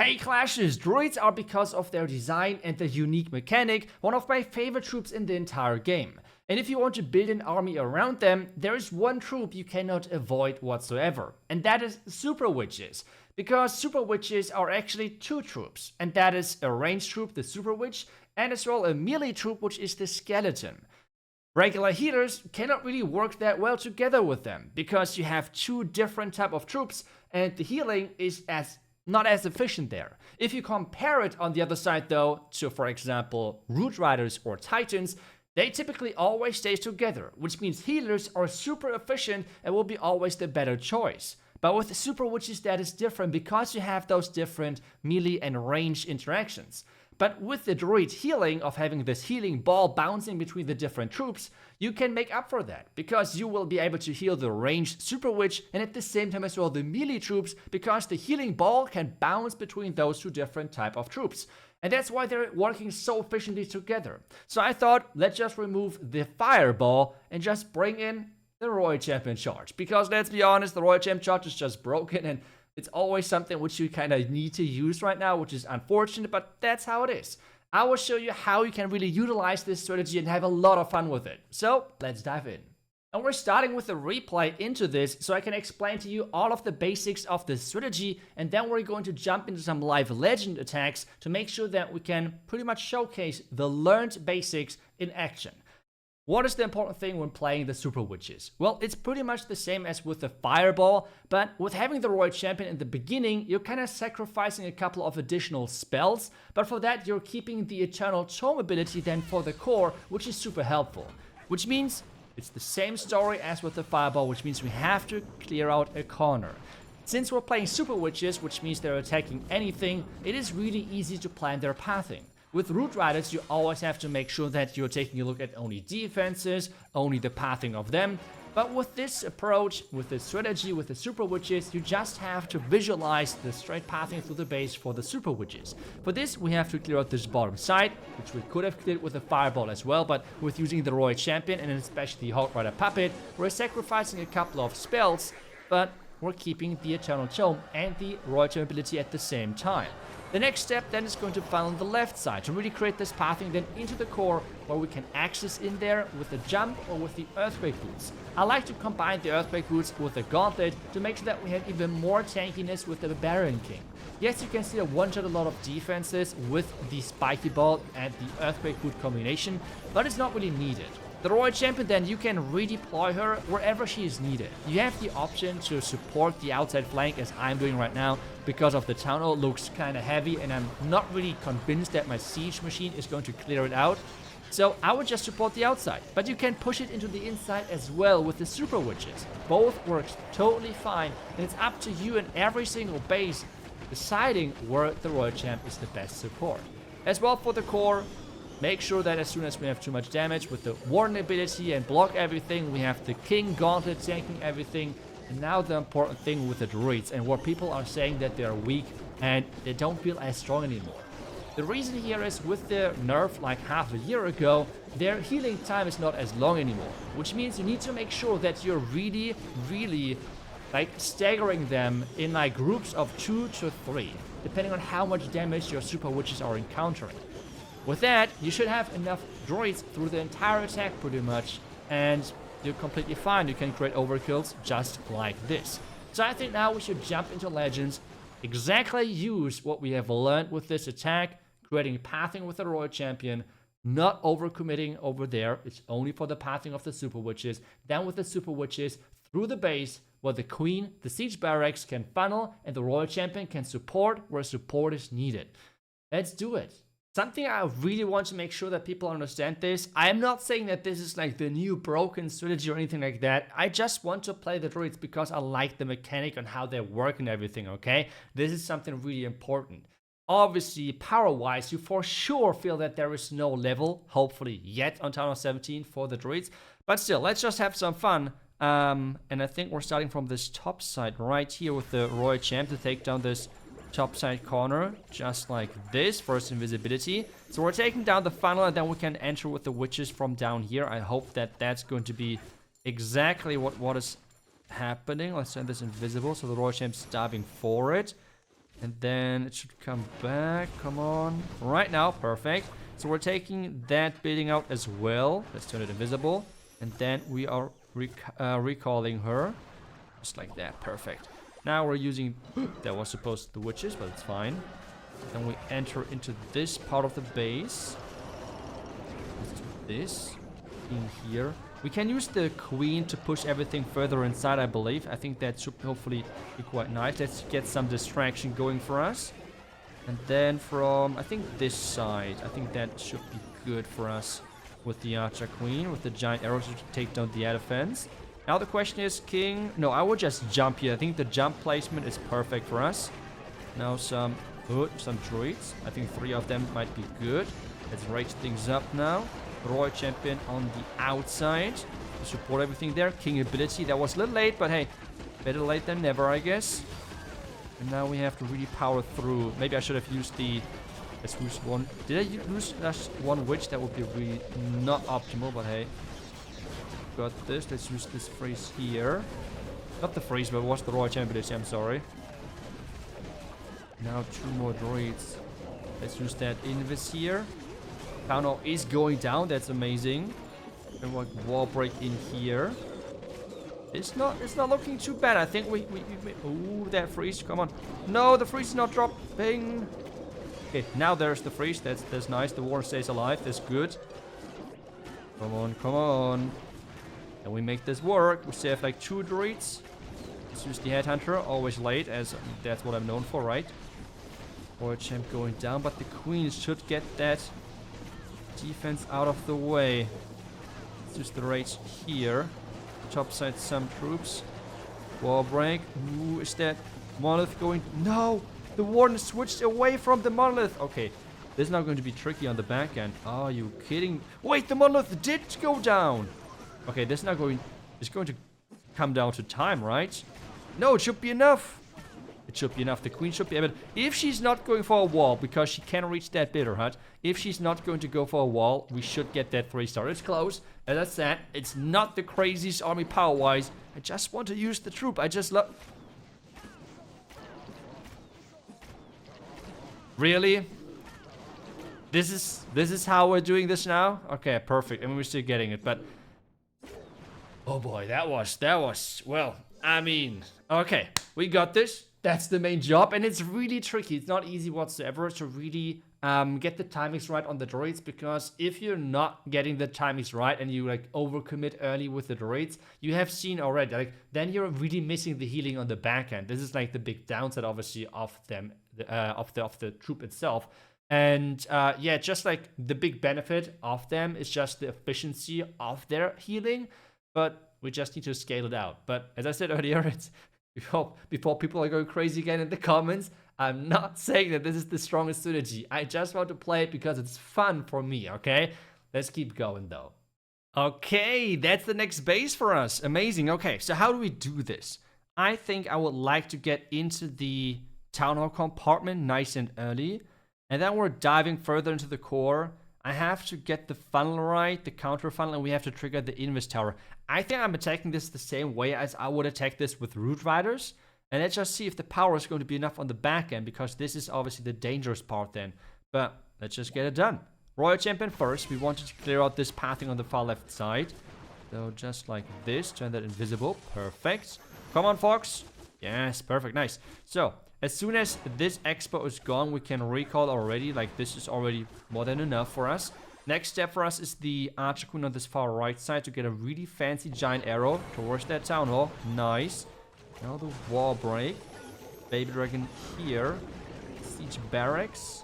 Hey Clashers, Druids are, because of their design and their unique mechanic, one of my favorite troops in the entire game. And if you want to build an army around them, there is one troop you cannot avoid whatsoever, and that is Super Witches. Because Super Witches are actually two troops, and that is a ranged troop, the Super Witch, and as well a melee troop, which is the Skeleton. Regular healers cannot really work that well together with them, because you have two different type of troops, and the healing is not as efficient there. If you compare it on the other side though to, for example, Root Riders or Titans, they typically always stay together, which means healers are super efficient and will be always the better choice. But with Super Witches that is different because you have those different melee and range interactions. But with the Druid healing, of having this healing ball bouncing between the different troops, you can make up for that, because you will be able to heal the ranged Super Witch and at the same time as well the melee troops, because the healing ball can bounce between those two different type of troops. And that's why they're working so efficiently together. So I thought, let's just remove the fireball and just bring in the Royal Champion charge. Because let's be honest, the Royal Champion charge is just broken, and it's always something which you kind of need to use right now, which is unfortunate, but that's how it is. I will show you how you can really utilize this strategy and have a lot of fun with it. So let's dive in. And we're starting with a replay into this, so I can explain to you all of the basics of this strategy, and then we're going to jump into some live legend attacks to make sure that we can pretty much showcase the learned basics in action. What is the important thing when playing the Super Witches? Well, it's pretty much the same as with the Fireball, but with having the Royal Champion in the beginning, you're kind of sacrificing a couple of additional spells, but for that you're keeping the Eternal Tome ability then for the core, which is super helpful. Which means it's the same story as with the Fireball, which means we have to clear out a corner. Since we're playing Super Witches, which means they're attacking anything, it is really easy to plan their pathing. With Root Riders, you always have to make sure that you're taking a look at only defenses, only the pathing of them. But with this approach, with this strategy, with the Super Witches, you just have to visualize the straight pathing through the base for the Super Witches. For this, we have to clear out this bottom side, which we could have cleared with the Fireball as well, but with using the Royal Champion and especially the Hawk Rider Puppet, we're sacrificing a couple of spells, but we're keeping the Eternal Tome and the Royal Champion ability at the same time. The next step then is going to fall on the left side to really create this pathing then into the core, where we can access in there with the jump or with the Earthquake Boots. I like to combine the Earthquake Boots with the Gauntlet to make sure that we have even more tankiness with the Barbarian King. Yes, you can see a one-shot a lot of defenses with the Spiky Ball and the Earthquake Boot combination, but it's not really needed. The Royal Champion then, you can redeploy her wherever she is needed. You have the option to support the outside flank, as I'm doing right now, because of the Town Hall looks kind of heavy and I'm not really convinced that my Siege Machine is going to clear it out. So I would just support the outside, but you can push it into the inside as well with the Super Witches. Both works totally fine, and it's up to you in every single base deciding where the Royal Champ is the best support. As well for the core, make sure that as soon as we have too much damage with the Warden ability and block everything, we have the King Gauntlet tanking everything. And now the important thing with the Druids, and where people are saying that they are weak and they don't feel as strong anymore. The reason here is, with the nerf like half a year ago, their healing time is not as long anymore. Which means you need to make sure that you're really like staggering them in like groups of 2 to 3, depending on how much damage your Super Witches are encountering. With that, you should have enough Druids through the entire attack pretty much, and you're completely fine. You can create overkills just like this. So I think now we should jump into Legends, exactly use what we have learned with this attack, creating pathing with the Royal Champion, not overcommitting over there. It's only for the pathing of the Super Witches. Then with the Super Witches through the base, where the Queen, the Siege Barracks can funnel, and the Royal Champion can support where support is needed. Let's do it. Something I really want to make sure that people understand this. I am not saying that this is like the new broken strategy or anything like that. I just want to play the Druids because I like the mechanic and how they work and everything, okay? This is something really important. Obviously, power-wise, you for sure feel that there is no level, hopefully yet, on Town Hall 17 for the Druids. But still, let's just have some fun. And I think we're starting from this top side right here with the Royal Champ to take down this top side corner, just like this. First invisibility. So we're taking down the funnel, and then we can enter with the Witches from down here. I hope that that's going to be exactly what is happening. Let's send this invisible, so the Royal Champ's diving for it. And then it should come back. Come on. Right now. Perfect. So we're taking that building out as well. Let's turn it invisible. And then we are recalling her. Just like that. Perfect. Now we're using... that was supposed to be the witches, but it's fine. Then we enter into this part of the base. Let's do this. In here. We can use the queen to push everything further inside, I believe. I think that should hopefully be quite nice. Let's get some distraction going for us. And then from, I think this side, I think that should be good for us with the Archer Queen, with the giant arrows to take down the defense. Now the question is, King... no, I would just jump here. I think the jump placement is perfect for us. Now some druids. I think 3 of them might be good. Let's raise things up now. Royal Champion on the outside to support everything there. King ability, that was a little late, but hey, better late than never, I guess. And now we have to really power through. Maybe I should have used the... let's use one... did I use one witch? That would be really not optimal, but hey. Got this. Let's use this freeze here. Not the freeze, but what's the Royal Champion ability? I'm sorry. Now 2 more druids. Let's use that invis here. Town Hall is going down. That's amazing. And like wall break in here. It's not looking too bad. I think we ooh, that freeze. Come on. No, the freeze is not dropping. Okay, now there's the freeze. That's nice. The war stays alive. That's good. Come on, come on. And we make this work. We save like 2 druids. Let's use the headhunter. Always late, as that's what I'm known for, right? War champ going down, but the queen should get that defense out of the way. Let's use the rage here. Topside some troops. Wall break. Ooh, is that monolith going? No! The warden switched away from the monolith. Okay, this is now going to be tricky on the back end. Are you kidding? Wait, the monolith did go down. Okay, this is now going... it's going to come down to time, right? No, it should be enough. It should be enough. The queen should be able... if she's not going for a wall, because she can reach that bitter hut, if she's not going to go for a wall, we should get that 3-star. It's close. As I said, it's not the craziest army power-wise. I just want to use the troop. I just love... really? This is how we're doing this now? Okay, perfect. I mean, we're still getting it, but... oh boy, that was... well, I mean... okay, we got this. That's the main job, and it's really tricky. It's not easy whatsoever to really get the timings right on the droids, because if you're not getting the timings right and you like overcommit early with the droids, you have seen already, like then you're really missing the healing on the back end. This is like the big downside, obviously, of them, of the troop itself. And yeah, just like the big benefit of them is just the efficiency of their healing, but we just need to scale it out. But as I said earlier, it's before people are going crazy again in the comments, I'm not saying that this is the strongest synergy. I just want to play it because it's fun for me, okay? Let's keep going though. Okay, that's the next base for us. Amazing. Okay, so how do we do this? I think I would like to get into the Town Hall compartment nice and early. And then we're diving further into the core. I have to get the funnel right, the counter funnel, and we have to trigger the Invis Tower. I think I'm attacking this the same way as I would attack this with Root Riders. And let's just see if the power is going to be enough on the back end, because this is obviously the dangerous part then. But let's just get it done. Royal Champion first. We wanted to clear out this pathing on the far left side. So just like this, turn that invisible. Perfect. Come on, Fox. Yes, perfect, nice. So, as soon as this expo is gone, we can recall already. Like, this is already more than enough for us. Next step for us is the Archer Queen on this far right side to get a really fancy giant arrow towards that Town Hall. Nice. Now the wall break. Baby Dragon here. Siege Barracks.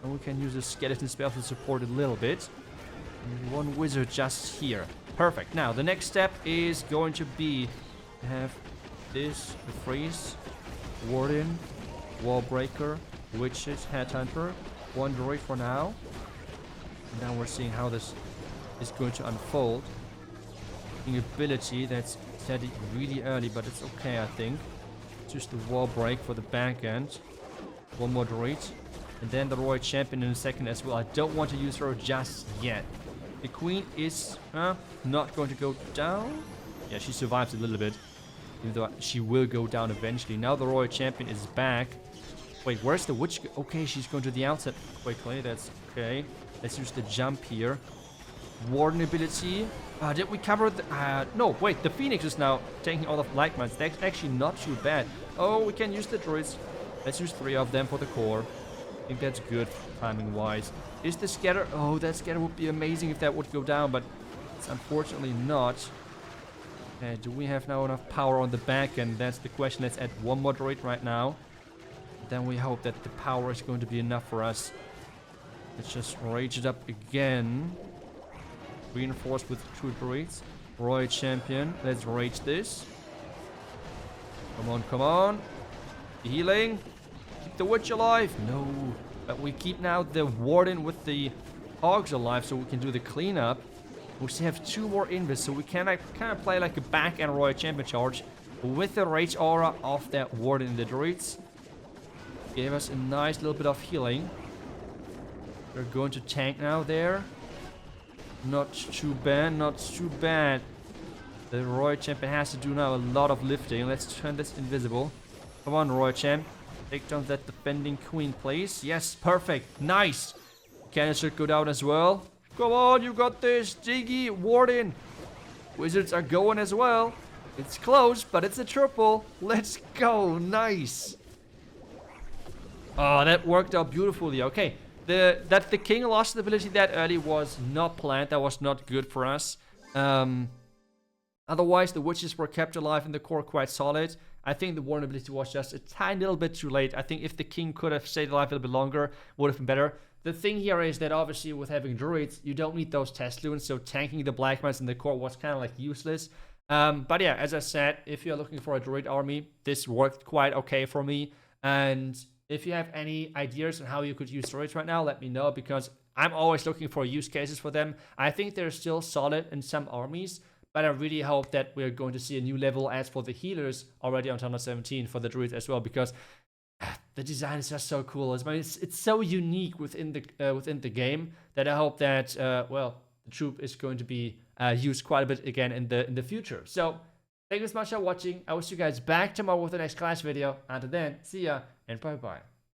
And we can use a skeleton spell to support it a little bit. And 1 wizard just here. Perfect. Now, the next step is going to be to have this, the freeze, warden, wall breaker, witches, headhunter, 1 droid for now. And now we're seeing how this is going to unfold. Ability that's set it really early, but it's okay, I think. Just the wall break for the back end. 1 more droid. And then the Royal Champion in a second as well. I don't want to use her just yet. The queen is not going to go down. Yeah, she survives a little bit, even though she will go down eventually. Now the Royal Champion is back. Wait, where's the witch? Okay, she's going to the outside quickly. That's okay. Let's use the jump here. Warden ability. Did we cover the... no, wait. The Phoenix is now taking all of Black Mines. That's actually not too bad. Oh, we can use the Druids. Let's use 3 of them for the core. I think that's good timing-wise. Is the scatter... Oh, that scatter would be amazing if that would go down, but it's unfortunately not. Do we have now enough power on the back end? That's the question. Let's add 1 more Druid right now. Then we hope that the power is going to be enough for us. Let's just rage it up again. Reinforced with 2 Druids. Royal Champion. Let's rage this. Come on, come on. Healing. Keep the witch alive. No. But we keep now the Warden with the Hogs alive so we can do the cleanup. We still have 2 more invis, so we can kind of play like a back and Royal Champion charge with the Rage Aura of that Warden in the Druids. Gave us a nice little bit of healing. We're going to tank now there. Not too bad, not too bad. The Royal Champion has to do now a lot of lifting. Let's turn this invisible. Come on, Royal Champ. Take down that defending queen, please. Yes, perfect. Nice. Canister go down as well. Come on, you got this. Jiggy, Warden. Wizards are going as well. It's close, but it's a triple. Let's go. Nice. Oh, that worked out beautifully. Okay. That the king lost the ability that early was not planned. That was not good for us. Otherwise, the witches were kept alive in the core quite solid. I think the warden ability was just a tiny little bit too late. I think if the king could have stayed alive a little bit longer, would have been better. The thing here is that obviously with having druids, you don't need those test loons, so tanking the black mines in the core was kind of like useless. But yeah, as I said, if you're looking for a druid army, this worked quite okay for me. And if you have any ideas on how you could use druids right now, let me know, because I'm always looking for use cases for them. I think they're still solid in some armies, but I really hope that we're going to see a new level as for the healers already on Tournament 17 for the druids as well, because the design is just so cool. It's so unique within the game that I hope that well, the troop is going to be used quite a bit again in the future. So thank you so much for watching. I will see you guys back tomorrow with the next class video. Until then, see ya and bye bye.